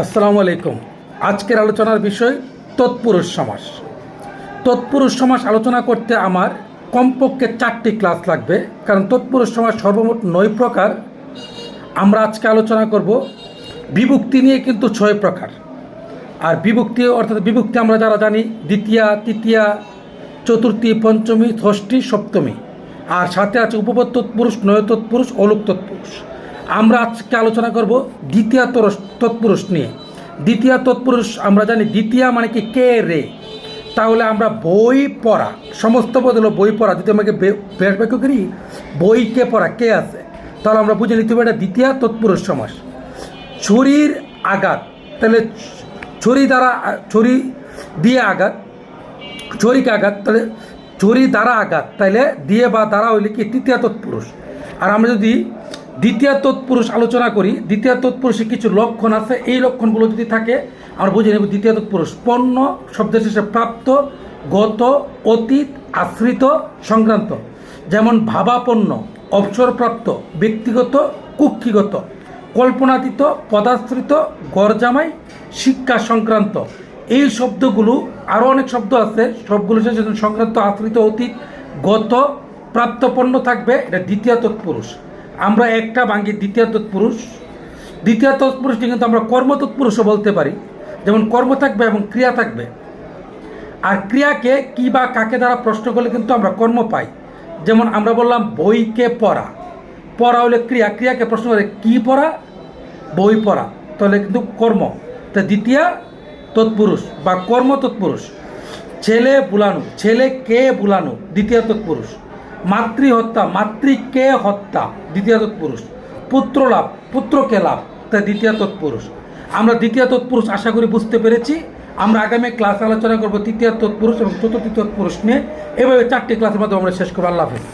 আসসালামু আলাইকুম। আজকের আলোচনার বিষয় তৎপুরুষ সমাস। তৎপুরুষ সমাস আলোচনা করতে আমার কমপক্ষে 4টি ক্লাস লাগবে, কারণ তৎপুরুষ সমাস সর্বমোট 9 প্রকার। আমরা আজকে আলোচনা করব বিভক্তি নিয়ে, কিন্তু 6 প্রকার। আর বিভক্তি অর্থাৎ বিভক্তি আমরা যারা জানি দ্বিতীয়া, তৃতীয়া, চতুর্থী, পঞ্চমী, ষষ্ঠী, সপ্তমী। আর সাথে আছে উপপদ তৎপুরুষ, নয় তৎপুরুষ, অলুক তৎপুরুষ। আমরা আজকে আলোচনা করব দ্বিতীয়া তৎপুরুষ নিয়ে। দ্বিতীয়া তৎপুরুষ আমরা জানি দ্বিতীয়া মানে কি কে রে, তাহলে আমরা বই পড়া, সমস্ত পদ হলো বই পড়া। যদি আমাকে বেশ বাক্য করি বইকে পড়া, কে আছে, তাহলে আমরা বুঝে নিতে পারি এটা দ্বিতীয়া তৎপুরুষ সমাস। ছুরির আঘাত, তাহলে ছুরি দিয়ে আঘাত, ছুরিকে আঘাত, তাহলে ছুরি দ্বারা আঘাত, তাইলে দিয়ে বা দ্বারা হইলে কি তৃতীয়া তৎপুরুষ। আর আমরা যদি দ্বিতীয় তৎপুরুষ আলোচনা করি, দ্বিতীয় তৎপুরুষে কিছু লক্ষণ আছে, এই লক্ষণগুলো যদি থাকে আমরা বুঝে নেব দ্বিতীয় তৎপুরুষ। পণ্য শব্দের শেষে প্রাপ্ত, গত, অতীত, আশ্রিত, সংক্রান্ত। যেমন ভাবাপন্ন, অবসরপ্রাপ্ত, ব্যক্তিগত, কুক্ষিগত, কল্পনাতীত, পদাশ্রিত, গড়জামাই, শিক্ষা সংক্রান্ত। এই শব্দগুলো আরও অনেক শব্দ আছে, সবগুলো শেষে সংক্রান্ত, আশ্রিত, অতীত, গত, প্রাপ্তপন্ন থাকবে, এটা দ্বিতীয় তৎপুরুষ। আমরা একটা ভাঙি দ্বিতীয় তৎপুরুষ। দ্বিতীয় তৎপুরুষটি কিন্তু আমরা কর্ম তৎপুরুষও বলতে পারি, যেমন কর্ম থাকবে এবং ক্রিয়া থাকবে। আর ক্রিয়াকে কি বা কাকে দ্বারা প্রশ্ন করলে কিন্তু আমরা কর্ম পাই। যেমন আমরা বললাম বইকে পড়া, পড়া হলে ক্রিয়া, ক্রিয়াকে প্রশ্ন করে কি পড়া, বই পড়া, তাহলে কিন্তু কর্ম। তো দ্বিতীয় তৎপুরুষ বা কর্ম তৎপুরুষ। ছেলে বুলানো, ছেলেকে বুলানো, দ্বিতীয় তৎপুরুষ। মাতৃহত্যা, মাতৃকে হত্যা, দ্বিতীয় তৎপুরুষ। পুত্র লাভ, পুত্রকে লাভ, তা দ্বিতীয় তৎপুরুষ। আমরা দ্বিতীয় তৎপুরুষ আশা করি বুঝতে পেরেছি। আমরা আগামী ক্লাসে আলোচনা করব তৃতীয় তৎপুরুষ এবং চতুর্থ তৎপুরুষ নিয়ে। এভাবে 4টি ক্লাসের মাধ্যমে আমরা শেষ করবো। আল্লাহ হাফেজ।